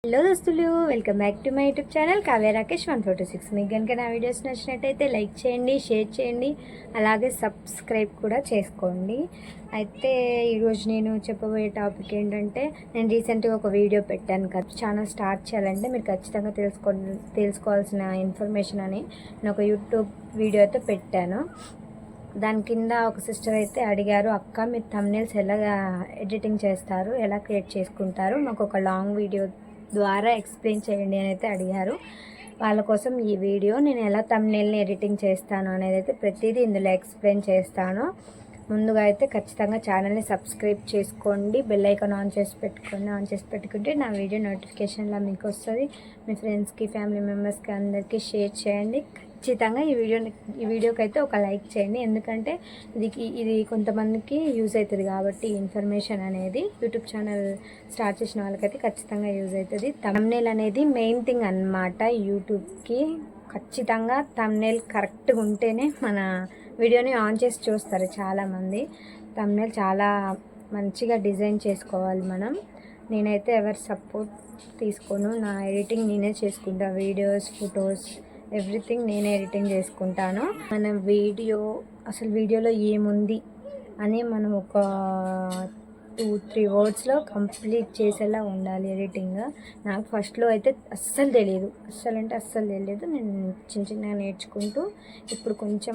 Hello దోస్తులు, welcome back to my YouTube channel Kavya Rakesh 146. మీకు కనుక నా వీడియోస్ నచ్చినట్టయితే లైక్ చేయండి, షేర్ చేయండి, అలాగే సబ్స్క్రైబ్ కూడా చేసుకోండి. అయితే ఈరోజు నేను చెప్పబోయే టాపిక్ ఏంటంటే, నేను రీసెంట్గా ఒక వీడియో పెట్టాను కదా, ఛానల్ స్టార్ట్ చేయాలంటే మీరు ఖచ్చితంగా తెలుసుకోవాల్సిన ఇన్ఫర్మేషన్ అని నేను ఒక యూట్యూబ్ వీడియో అయితే పెట్టాను. దాని కింద ఒక సిస్టర్ అయితే అడిగారు, అక్క మీరు థంబ్నెయిల్స్ ఎలా ఎడిటింగ్ చేస్తారు, ఎలా క్రియేట్ చేసుకుంటారు, మాకు ఒక లాంగ్ వీడియో ద్వారా ఎక్స్ప్లెయిన్ చేయండి అని అయితే అడిగారు. వాళ్ళ కోసం ఈ వీడియో నేను ఎలా థంబ్నెయిల్ని ఎడిటింగ్ చేస్తాను అనేది అయితే ప్రతిదీ ఇందులో ఎక్స్ప్లెయిన్ చేస్తాను. ముందుగా అయితే ఖచ్చితంగా ఛానల్ని సబ్స్క్రైబ్ చేసుకోండి, బెల్ ఐకాన్ ఆన్ చేసి పెట్టుకుంటే నా వీడియో నోటిఫికేషన్లా మీకు వస్తుంది. మీ ఫ్రెండ్స్కి, ఫ్యామిలీ మెంబర్స్కి అందరికీ షేర్ చేయండి. ఖచ్చితంగా ఈ వీడియోకి అయితే ఒక లైక్ చేయండి, ఎందుకంటే ఇది కొంతమందికి యూజ్ అవుతుంది కాబట్టి ఇన్ఫర్మేషన్ అనేది యూట్యూబ్ ఛానల్ స్టార్ట్ చేసిన వాళ్ళకైతే ఖచ్చితంగా యూజ్ అవుతుంది. థంబ్నెయిల్ అనేది మెయిన్ థింగ్ అన్నమాట యూట్యూబ్కి. ఖచ్చితంగా థంబ్నెయిల్ కరెక్ట్గా ఉంటేనే మన వీడియోని ఆన్ చేసి చూస్తారు చాలామంది. థంబ్నెయిల్ చాలా మంచిగా డిజైన్ చేసుకోవాలి మనం. నేనైతే ఎవరి సపోర్ట్ తీసుకోను, నా ఎడిటింగ్ నేనే చేసుకుంటా. వీడియోస్, ఫొటోస్, ఎవ్రీథింగ్ నేనే ఎడిటింగ్ చేసుకుంటాను. మన వీడియోలో ఏముంది అని మనం ఒక 2-3 వర్డ్స్లో కంప్లీట్ చేసేలా ఉండాలి ఎడిటింగ్. నాకు ఫస్ట్లో అయితే అస్సలు తెలియదు. నేను చిన్నగా నేర్చుకుంటూ ఇప్పుడు కొంచెం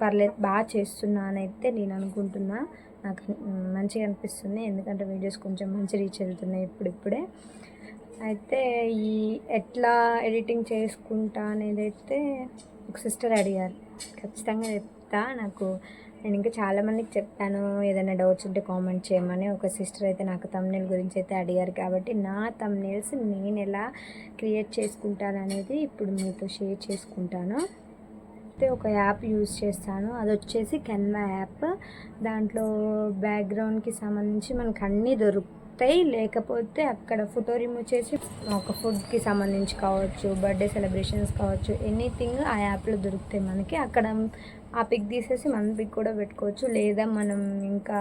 పర్లేదు, బాగా చేస్తున్నానైతే నేను అనుకుంటున్నా. నాకు మంచిగా అనిపిస్తుంది, ఎందుకంటే వీడియోస్ కొంచెం మంచి రీచ్ వెళ్తున్నాయి ఇప్పుడిప్పుడే. అయితే ఎట్లా ఎడిటింగ్ చేసుకుంటా అనేది అయితే ఒక సిస్టర్ అడిగారు, ఖచ్చితంగా చెప్తా. నేను ఇంకా చాలామందికి చెప్పాను, ఏదైనా డౌట్స్ ఉంటే కామెంట్ చేయమని. ఒక సిస్టర్ అయితే నాకు థంబ్నెయిల్ గురించి అయితే అడిగారు, కాబట్టి నా థంబ్నెయిల్స్ నేను ఎలా క్రియేట్ చేసుకుంటాను అనేది ఇప్పుడు మీతో షేర్ చేసుకుంటాను. అయితే ఒక యాప్ యూజ్ చేస్తాను, అది వచ్చేసి కెన్వా యాప్. దాంట్లో బ్యాక్గ్రౌండ్కి సంబంధించి మనకు అన్నీ దొరుకుతాయి. లేకపోతే అక్కడ ఫోటో రిమూవ్ చేసి ఒక ఫుడ్కి సంబంధించి కావచ్చు, బర్త్డే సెలబ్రేషన్స్ కావచ్చు, ఎనీథింగ్ ఆ యాప్లో దొరుకుతాయి మనకి. అక్కడ ఆ పిక్ తీసేసి మన పిక్ కూడా పెట్టుకోవచ్చు. లేదా మనం ఇంకా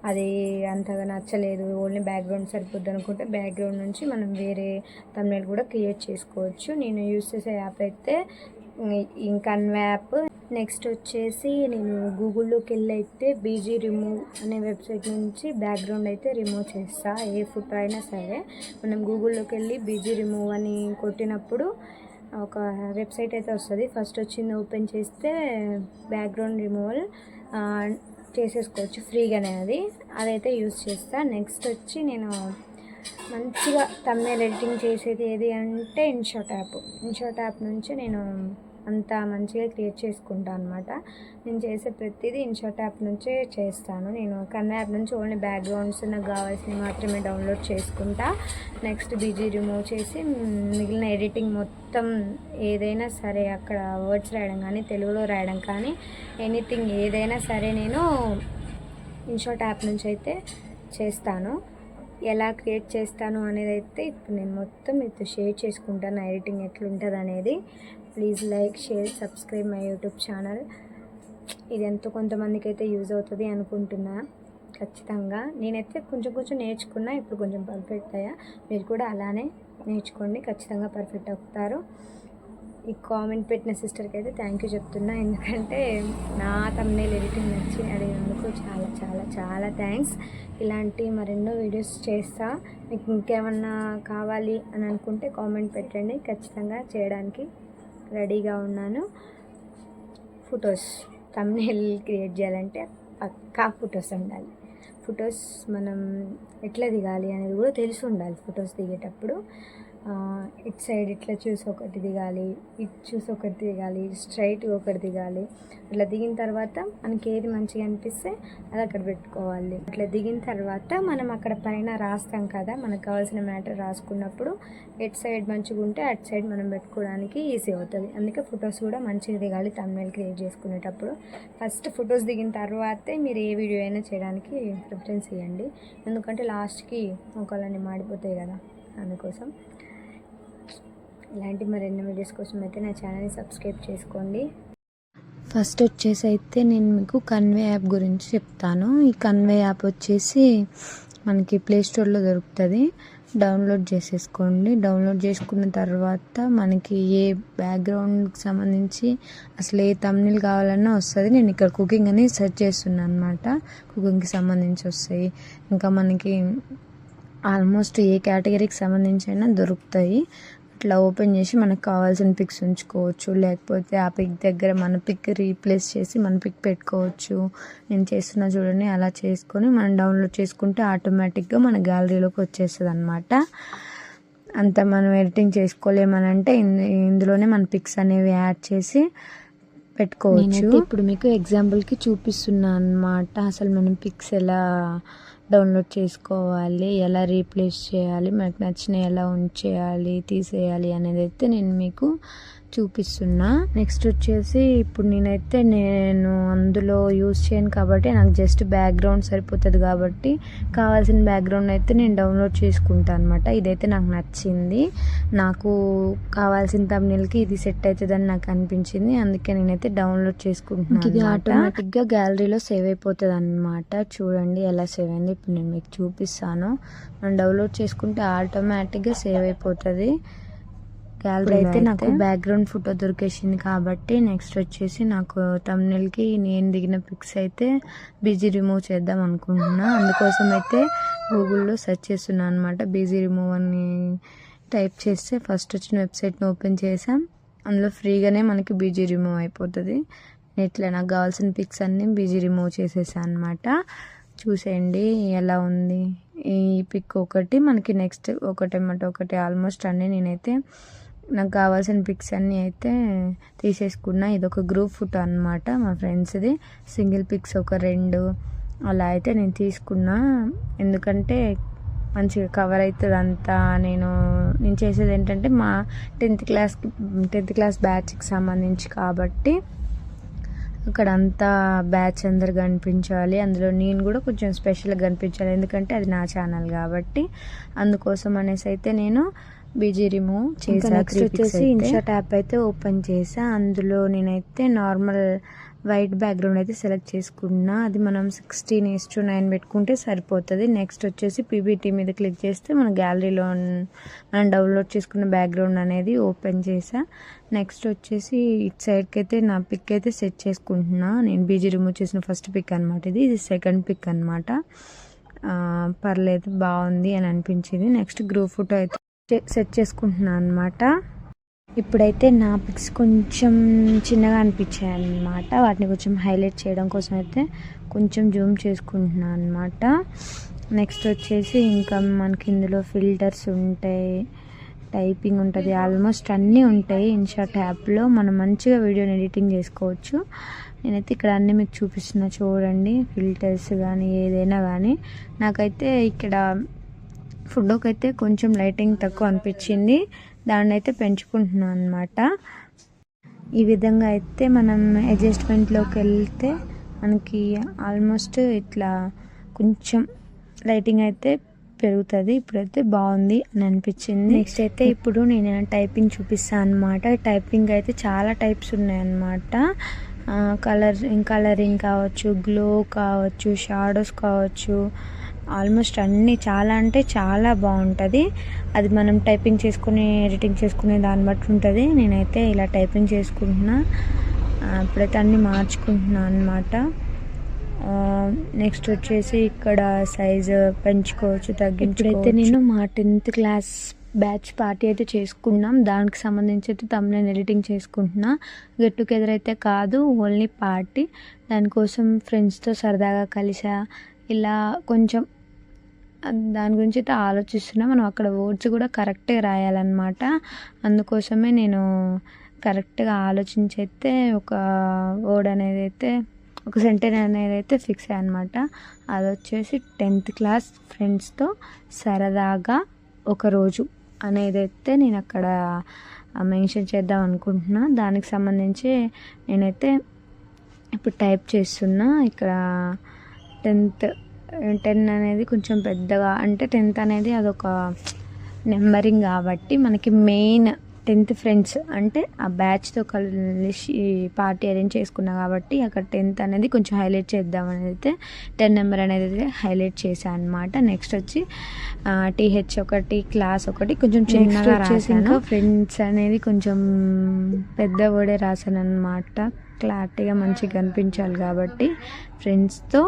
అది అంతగా నచ్చలేదు, ఓన్లీ బ్యాక్గ్రౌండ్ సరిపోద్ది అనుకుంటే బ్యాక్గ్రౌండ్ నుంచి మనం వేరే థంబ్నెయిల్ కూడా క్రియేట్ చేసుకోవచ్చు. నేను యూజ్ చేసే యాప్ అయితే కెన్వా యాప్. నెక్స్ట్ వచ్చేసి నేను గూగుల్లోకి వెళ్ళి అయితే బీజీ రిమూవ్ అనే వెబ్సైట్ నుంచి బ్యాక్గ్రౌండ్ అయితే రిమూవ్ చేస్తా. ఏ ఫోటో అయినా సరే మనం గూగుల్లోకి వెళ్ళి బీజీ రిమూవ్ అని కొట్టినప్పుడు ఒక వెబ్సైట్ అయితే వస్తుంది. ఫస్ట్ వచ్చింది ఓపెన్ చేస్తే బ్యాక్గ్రౌండ్ రిమూవల్ చేసేసుకోవచ్చు ఫ్రీగానే. అదైతే యూజ్ చేస్తా. నెక్స్ట్ వచ్చి నేను మంచిగా థంబ్నెయిల్ ఎడిటింగ్ చేసేది ఏది అంటే ఇన్షాట్ యాప్ నుంచి నేను అంత మంచిగా క్రియేట్ చేసుకుంటాను అనమాట. నేను చేసే ప్రతిదీ ఇన్షాట్ యాప్ నుంచే చేస్తాను. నేను కెన్వా యాప్ నుంచి ఓన్లీ బ్యాక్గ్రౌండ్స్ నాకు కావాల్సినవి మాత్రమే డౌన్లోడ్ చేసుకుంటా. నెక్స్ట్ బీజీ రిమూవ్ చేసి మిగిలిన ఎడిటింగ్ మొత్తం ఏదైనా సరే, అక్కడ వర్డ్స్ రాయడం కానీ, తెలుగులో రాయడం కానీ, ఎనీథింగ్ ఏదైనా సరే నేను ఇన్షాట్ యాప్ నుంచి అయితే చేస్తాను. ఎలా క్రియేట్ చేస్తాను అనేది అయితే ఇప్పుడు నేను మొత్తం మీతో షేర్ చేసుకుంటాను, ఎడిటింగ్ ఎట్లుంటుంది అనేది. Please like, share, subscribe my YouTube channel. ఇది ఎంతో కొంతమందికి అయితే యూజ్ అవుతుంది అనుకుంటున్నా. ఖచ్చితంగా నేనైతే కొంచెం నేర్చుకున్నా, ఇప్పుడు కొంచెం పర్ఫెక్ట్ అయ్యా. మీరు కూడా అలానే నేర్చుకోండి, ఖచ్చితంగా పర్ఫెక్ట్ అవుతారు. ఈ కామెంట్ పెట్టిన సిస్టర్కి అయితే థ్యాంక్ యూ చెప్తున్నా, ఎందుకంటే నా థంబ్నెయిల్ ఎడిటింగ్ నచ్చి అడిగినందుకు చాలా చాలా చాలా థ్యాంక్స్. ఇలాంటి మరెన్నో వీడియోస్ చేస్తా. మీకు ఇంకేమన్నా కావాలి అని అనుకుంటే కామెంట్ పెట్టండి, ఖచ్చితంగా చేయడానికి రెడీగా ఉన్నాను. ఫొటోస్ థంబ్నెయిల్ క్రియేట్ చేయాలంటే పక్కా ఫొటోస్ ఉండాలి. ఫొటోస్ మనం ఎట్లా దిగాలి అనేది కూడా తెలిసి ఉండాలి. ఫొటోస్ దిగేటప్పుడు ఇటు సైడ్ ఇట్లా చూసి ఒకటి దిగాలి, ఇటు చూసి ఒకటి దిగాలి, స్ట్రైట్ ఒకటి దిగాలి. అట్లా దిగిన తర్వాత మనకి ఏది మంచిగా అనిపిస్తే అది అక్కడ పెట్టుకోవాలి. అట్లా దిగిన తర్వాత మనం అక్కడ పైన రాస్తాం కదా, మనకు కావాల్సిన మ్యాటర్ రాసుకున్నప్పుడు ఎటు సైడ్ మంచిగా ఉంటే అటు సైడ్ మనం పెట్టుకోవడానికి ఈజీ అవుతుంది. అందుకే ఫొటోస్ కూడా మంచిగా దిగాలి థంబ్నెయిల్ క్రియేట్ చేసుకునేటప్పుడు. ఫస్ట్ ఫొటోస్ దిగిన తర్వాతే మీరు ఏ వీడియో అయినా చేయడానికి ప్రిఫరెన్స్ ఇవ్వండి, ఎందుకంటే లాస్ట్కి మొక్కలన్నీ మాడిపోతాయి కదా, అందుకోసం. ఇలాంటి మరిన్ని వీడియోస్ కోసం అయితే నా ఛానల్ని సబ్స్క్రైబ్ చేసుకోండి. ఫస్ట్ వచ్చేసి అయితే నేను మీకు కెన్వా యాప్ గురించి చెప్తాను. ఈ కెన్వా యాప్ వచ్చేసి మనకి ప్లే స్టోర్లో దొరుకుతుంది. డౌన్లోడ్ చేసేసుకోండి. డౌన్లోడ్ చేసుకున్న తర్వాత మనకి ఏ బ్యాక్గ్రౌండ్కి సంబంధించి అసలు ఏ థంబ్నెయిల్ కావాలన్నా వస్తుంది. నేను ఇక్కడ కుకింగ్ అని సెర్చ్ చేస్తున్నాను అనమాట. కుకింగ్కి సంబంధించి వస్తాయి. ఇంకా మనకి ఆల్మోస్ట్ ఏ కేటగిరీకి సంబంధించి అయినా దొరుకుతాయి. ఇట్లా ఓపెన్ చేసి మనకు కావాల్సిన పిక్స్ ఉంచుకోవచ్చు, లేకపోతే ఆ పిక్ దగ్గర మన పిక్ రీప్లేస్ చేసి మన పిక్ పెట్టుకోవచ్చు. నేను చేస్తున్నా చూడండి, అలా చేసుకొని మనం డౌన్లోడ్ చేసుకుంటే ఆటోమేటిక్గా మన గ్యాలరీలోకి వచ్చేస్తుంది అనమాట. అంత మనం ఎడిటింగ్ చేసుకోలేమనంటే ఇందులోనే మన పిక్స్ అనేవి యాడ్ చేసి పెట్టుకోవచ్చు. ఇప్పుడు మీకు ఎగ్జాంపుల్కి చూపిస్తున్నా అనమాట. అసలు మనం పిక్స్ ఎలా డౌన్లోడ్ చేసుకోవాలి, ఎలా రీప్లేస్ చేయాలి, మనకు నచ్చినవి ఎలా ఉంచేయాలి, తీసేయాలి అనేది అయితే నేను మీకు చూపిస్తున్నా. నెక్స్ట్ వచ్చేసి ఇప్పుడు నేను అందులో యూజ్ చేయను కాబట్టి నాకు జస్ట్ బ్యాక్గ్రౌండ్ సరిపోతుంది కాబట్టి కావాల్సిన బ్యాక్గ్రౌండ్ అయితే నేను డౌన్లోడ్ చేసుకుంటాను అనమాట. ఇదైతే నాకు నచ్చింది, నాకు కావాల్సిన థంబ్నెయిల్కి ఇది సెట్ అవుతుందని నాకు అనిపించింది, అందుకే నేనైతే డౌన్లోడ్ చేసుకుంటున్నాను. ఇది ఆటోమేటిక్గా గ్యాలరీలో సేవ్ అయిపోతుంది అనమాట. చూడండి ఎలా సేవ్ అయింది, ఇప్పుడు నేను మీకు చూపిస్తాను. మనం డౌన్లోడ్ చేసుకుంటే ఆటోమేటిక్గా సేవ్ అయిపోతుంది గ్యాలరీ. అయితే నాకు బ్యాక్గ్రౌండ్ ఫోటో దొరికేసింది కాబట్టి నెక్స్ట్ వచ్చేసి నాకు థంబ్నెయిల్కి నేను దిగిన పిక్స్ అయితే బిజీ రిమూవ్ చేద్దాం అనుకుంటున్నా. అందుకోసం అయితే గూగుల్లో సెర్చ్ చేస్తున్నాను అనమాట. బిజీ రిమూవ్ అని టైప్ చేస్తే ఫస్ట్ వచ్చిన వెబ్సైట్ని ఓపెన్ చేసాం. అందులో ఫ్రీగానే మనకి బిజీ రిమూవ్ అయిపోతుంది. ఇట్లా నాకు కావాల్సిన పిక్స్ అన్నీ బిజీ రిమూవ్ చేసేసాను అనమాట. చూసేయండి ఎలా ఉంది. ఈ పిక్ ఒకటి మనకి నెక్స్ట్ ఒకటి ఆల్మోస్ట్ అన్నీ నేనైతే నాకు కావాల్సిన పిక్స్ అన్నీ అయితే తీసేసుకున్నా. ఇది ఒక గ్రూప్ ఫోటో అనమాట, మా ఫ్రెండ్స్ది. సింగిల్ పిక్స్ ఒక 2 అలా అయితే నేను తీసుకున్నా. ఎందుకంటే మంచిగా కవర్ అవుతుంది అంతా. నేను చేసేది ఏంటంటే మా 10th క్లాస్ బ్యాచ్కి సంబంధించి కాబట్టి అక్కడ అంతా బ్యాచ్ అందరు కనిపించాలి, అందులో నేను కూడా కొంచెం స్పెషల్గా కనిపించాలి, ఎందుకంటే అది నా ఛానల్ కాబట్టి. అందుకోసం అనేసి అయితే నేను బిజీ రిమూవ్ చేసా. నెక్స్ట్ వచ్చేసి ఇన్షాట్ యాప్ అయితే ఓపెన్ చేసా. అందులో నేనైతే నార్మల్ వైట్ బ్యాక్గ్రౌండ్ అయితే సెలెక్ట్ చేసుకున్నా. అది మనం 16:9 పెట్టుకుంటే సరిపోతుంది. నెక్స్ట్ వచ్చేసి పీబీటీ మీద క్లిక్ చేస్తే మన గ్యాలరీలో మనం డౌన్లోడ్ చేసుకున్న బ్యాక్గ్రౌండ్ అనేది ఓపెన్ చేసా. నెక్స్ట్ వచ్చేసి ఇటు సైడ్కి అయితే నా పిక్ అయితే సెట్ చేసుకుంటున్నా. నేను బీజీ రిమూవ్ చేసిన ఫస్ట్ పిక్ అనమాట ఇది సెకండ్ పిక్ అనమాట. పర్లేదు బాగుంది అని అనిపించింది. నెక్స్ట్ గ్రూప్ ఫోటో అయితే సెట్ చేసుకుంటున్నాను అనమాట. ఇప్పుడైతే నా పిక్స్ కొంచెం చిన్నగా అనిపించాయి అన్నమాట. వాటిని కొంచెం హైలైట్ చేయడం కోసం అయితే కొంచెం జూమ్ చేసుకుంటున్నాను అనమాట. నెక్స్ట్ వచ్చేసి ఇంకా మనకి ఇందులో ఫిల్టర్స్ ఉంటాయి, టైపింగ్ ఉంటుంది, ఆల్మోస్ట్ అన్నీ ఉంటాయి. ఇన్షాట్ యాప్లో మనం మంచిగా వీడియోని ఎడిటింగ్ చేసుకోవచ్చు. నేనైతే ఇక్కడ అన్నీ మీకు చూపిస్తున్నా చూడండి. ఫిల్టర్స్ కానీ ఏదైనా కానీ నాకైతే ఇక్కడ ఫోటోకి అయితే కొంచెం లైటింగ్ తక్కువ అనిపించింది, దాన్ని అయితే పెంచుకుంటున్నాను అనమాట. ఈ విధంగా అయితే మనం అడ్జస్ట్మెంట్లోకి వెళ్తే మనకి ఆల్మోస్ట్ ఇట్లా కొంచెం లైటింగ్ అయితే పెరుగుతుంది. ఇప్పుడైతే బాగుంది అని అనిపించింది. నెక్స్ట్ అయితే ఇప్పుడు నేను టైపింగ్ చూపిస్తాను అనమాట. టైపింగ్ అయితే చాలా టైప్స్ ఉన్నాయన్నమాట. కలరింగ్ కావచ్చు, గ్లో కావచ్చు, షాడోస్ కావచ్చు, ఆల్మోస్ట్ అన్నీ చాలా అంటే చాలా బాగుంటుంది. అది మనం టైపింగ్ చేసుకుని ఎడిటింగ్ చేసుకునే దాన్ని బట్టి ఉంటుంది. నేనైతే ఇలా టైపింగ్ చేసుకుంటున్నా, ఇప్పుడైతే అన్నీ మార్చుకుంటున్నాను అనమాట. నెక్స్ట్ వచ్చేసి ఇక్కడ సైజు పెంచుకోవచ్చు, తగ్గించుకోవచ్చు. ఇప్పుడైతే నేను మా 10th క్లాస్ బ్యాచ్ పార్టీ అయితే చేసుకున్నాం, దానికి సంబంధించి అయితే తమ్నెయిల్ ఎడిటింగ్ చేసుకుంటున్నా. గెట్ టుగెదర్ అయితే కాదు, ఓన్లీ పార్టీ. దానికోసం ఫ్రెండ్స్తో సరదాగా కలిసా. ఇలా కొంచెం దాని గురించి అయితే ఆలోచిస్తున్నా. మనం అక్కడ వర్డ్స్ కూడా కరెక్ట్గా రాయాలన్నమాట. అందుకోసమే నేను కరెక్ట్గా ఆలోచించి అయితే ఒక వర్డ్ అనేది అయితే ఒక సెంటెన్స్ అనేది అయితే ఫిక్స్ అయ్యా అనమాట. అది వచ్చేసి 10th క్లాస్ ఫ్రెండ్స్తో సరదాగా ఒకరోజు అనేది అయితే నేను అక్కడ మెన్షన్ చేద్దాం అనుకుంటున్నా. దానికి సంబంధించి నేనైతే ఇప్పుడు టైప్ చేస్తున్నా. ఇక్కడ 10 అనేది కొంచెం పెద్దగా, అంటే 10th అనేది అదొక నెంబరింగ్ కాబట్టి మనకి మెయిన్ 10th ఫ్రెండ్స్ అంటే ఆ బ్యాచ్తో కలిసి పార్టీ అరేంజ్ చేసుకున్నా కాబట్టి అక్కడ 10th అనేది కొంచెం హైలైట్ చేద్దామని అయితే 10 నెంబర్ అనేది అయితే హైలైట్ చేశాను అనమాట. నెక్స్ట్ వచ్చి TH ఒకటి క్లాస్ ఒకటి కొంచెం చిన్నగా రాశాను. ఫ్రెండ్స్ అనేది కొంచెం పెద్ద వర్డే రాశాను అనమాట, క్లారిటీగా మంచిగా కనిపించాలి కాబట్టి. ఫ్రెండ్స్తో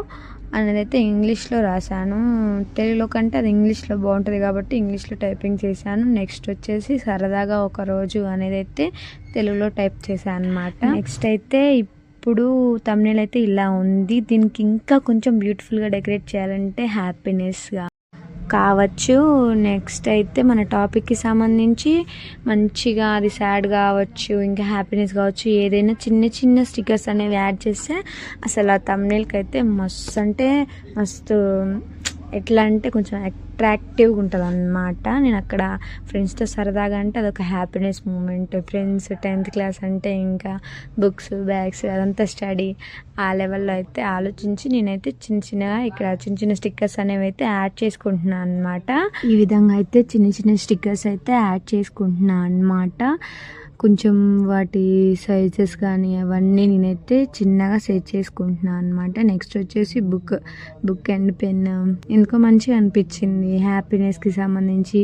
అనేది అయితే ఇంగ్లీష్లో రాశాను, తెలుగులో కంటే అది ఇంగ్లీష్లో బాగుంటుంది కాబట్టి ఇంగ్లీష్లో టైపింగ్ చేశాను. నెక్స్ట్ వచ్చేసి సరదాగా ఒక రోజు అనేది అయితే తెలుగులో టైప్ చేశాను అనమాట. నెక్స్ట్ అయితే ఇప్పుడు థంబ్నెయిల్ అయితే ఇలా ఉంది. దీనికి ఇంకా కొంచెం బ్యూటిఫుల్గా డెకరేట్ చేయాలంటే హ్యాపీనెస్గా కావచ్చు. నెక్స్ట్ అయితే మన టాపిక్కి సంబంధించి మంచిగా అది సాడ్ కావచ్చు, ఇంకా హ్యాపీనెస్ కావచ్చు, ఏదైనా చిన్న చిన్న స్టిక్కర్స్ అనేవి యాడ్ చేస్తే అసలు ఆ థంబ్నెయిల్కి అయితే మస్తు అంటే మస్తు ఎట్లా అంటే కొంచెం అట్రాక్టివ్గా ఉంటుంది అన్నమాట. నేను అక్కడ ఫ్రెండ్స్తో సరదాగా అంటే అదొక happiness moment. Friends 10th class అంటే ఇంకా బుక్స్ బ్యాగ్స్ అదంతా స్టడీ ఆ లెవెల్లో అయితే ఆలోచించి నేనైతే చిన్న చిన్నగా ఇక్కడ చిన్న చిన్న స్టిక్కర్స్ అనేవి అయితే యాడ్ చేసుకుంటున్నాను అనమాట. ఈ విధంగా అయితే చిన్న చిన్న స్టిక్కర్స్ అయితే యాడ్ చేసుకుంటున్నాను అనమాట. కొంచెం వాటి సైజెస్ కానీ అవన్నీ నేనైతే చిన్నగా సెట్ చేసుకుంటున్నాను అనమాట. నెక్స్ట్ వచ్చేసి బుక్ అండ్ పెన్ ఎందుకో మంచిగా అనిపించింది. హ్యాపీనెస్కి సంబంధించి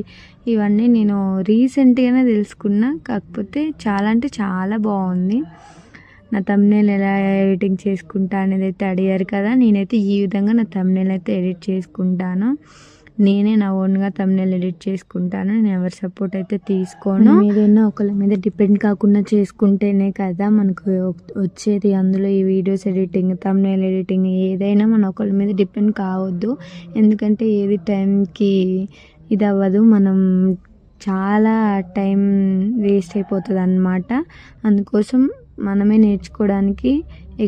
ఇవన్నీ నేను రీసెంట్గానే తెలుసుకున్నా, కాకపోతే చాలా అంటే చాలా బాగుంది. నా థంబ్నెయిల్ ఎలా ఎడిటింగ్ చేసుకుంటా అనేది అయితే అడిగారు కదా, నేనైతే ఈ విధంగా నా థంబ్నెయిల్ అయితే ఎడిట్ చేసుకుంటాను. నేనే నా ఓన్గా థంబ్నెయిల్ ఎడిట్ చేసుకుంటాను, నేను ఎవరి సపోర్ట్ అయితే తీసుకోను. ఏదైనా ఒకళ్ళ మీద డిపెండ్ కాకుండా చేసుకుంటేనే కదా మనకు వచ్చేది. అందులో ఈ వీడియోస్ ఎడిటింగ్, థంబ్నెయిల్ ఎడిటింగ్ ఏదైనా మనం ఒకళ్ళ మీద డిపెండ్ కావద్దు. ఎందుకంటే ఏది టైంకి ఇది అవ్వదు, మనం చాలా టైం వేస్ట్ అయిపోతుంది అన్నమాట. అందుకోసం మనమే నేర్చుకోవడానికి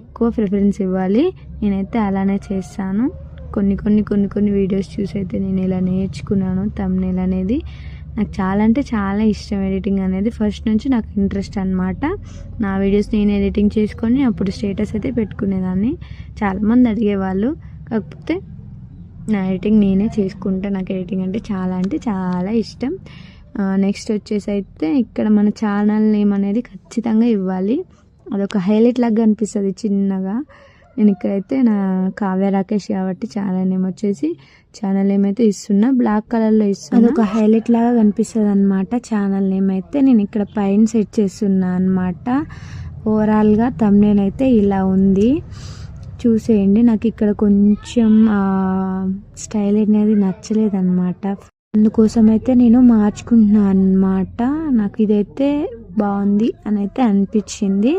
ఎక్కువ ప్రిఫరెన్స్ ఇవ్వాలి. నేనైతే అలానే చేస్తాను. కొన్ని వీడియోస్ చూసి అయితే నేను ఇలా నేర్చుకున్నాను థంబ్నెయిల్ అనేది. నాకు చాలా అంటే చాలా ఇష్టం ఎడిటింగ్ అనేది, ఫస్ట్ నుంచి నాకు ఇంట్రెస్ట్ అనమాట. నా వీడియోస్ నేను ఎడిటింగ్ చేసుకొని అప్పుడు స్టేటస్ అయితే పెట్టుకునేదాన్ని. చాలామంది అడిగేవాళ్ళు, కాకపోతే నా ఎడిటింగ్ నేనే చేసుకుంటా. నాకు ఎడిటింగ్ అంటే చాలా ఇష్టం. నెక్స్ట్ వచ్చేసి అయితే ఇక్కడ మన ఛానల్ నేమ్ అనేది ఖచ్చితంగా ఇవ్వాలి, అదొక హైలైట్ లాగా అనిపిస్తుంది చిన్నగా. నేను ఇక్కడైతే నా కావ్య రాకేష్ కాబట్టి ఛానల్ నేమ్ వచ్చేసి ఛానల్ నేమ్ అయితే ఇస్తున్నా, బ్లాక్ కలర్లో ఇస్తున్నా, అదొక హైలైట్ లాగా కనిపిస్తుంది అనమాట. ఛానల్ నేమ్ అయితే నేను ఇక్కడ పైన సెట్ చేస్తున్నా అనమాట. ఓవరాల్గా థంబ్నెయిల్ అయితే ఇలా ఉంది, చూసేయండి. నాకు ఇక్కడ కొంచెం స్టైల్ అనేది నచ్చలేదన్నమాట, అందుకోసం అయితే నేను మార్చుకుంటున్నాను అనమాట. నాకు ఇదైతే బాగుంది అని అయితే అనిపించింది.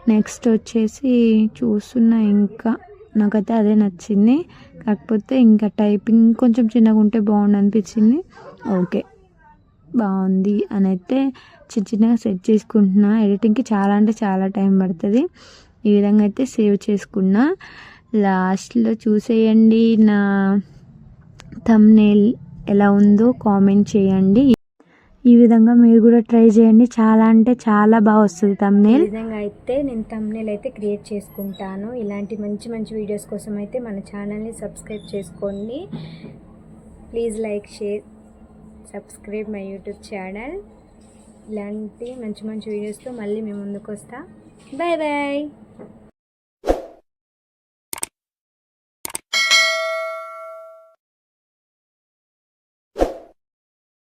నెక్స్ట్ వచ్చేసి చూస్తున్నా, ఇంకా నాకైతే అదే నచ్చింది. కాకపోతే ఇంకా టైపింగ్ కొంచెం చిన్నగా ఉంటే బాగుండు అనిపించింది. ఓకే బాగుంది అని అయితే చిన్నగా సెట్ చేసుకుంటున్నా. ఎడిటింగ్కి చాలా అంటే చాలా టైం పడుతుంది. ఈ విధంగా అయితే సేవ్ చేసుకున్నా. లాస్ట్లో చూసేయండి నా థంబ్నెయిల్ ఎలా ఉందో కామెంట్ చేయండి. ఈ విధంగా మీరు కూడా ట్రై చేయండి, చాలా అంటే చాలా బాగా వస్తుంది థంబ్నెయిల్. ఈ విధంగా అయితే నేను థంబ్నెయిల్ అయితే క్రియేట్ చేసుకుంటాను. ఇలాంటి మంచి వీడియోస్ కోసం అయితే మన ఛానల్ని సబ్స్క్రైబ్ చేసుకోండి. Please like, share, subscribe my YouTube channel. ఇలాంటి మంచి వీడియోస్తో మళ్ళీ మేము ముందుకు వస్తా. Bye bye.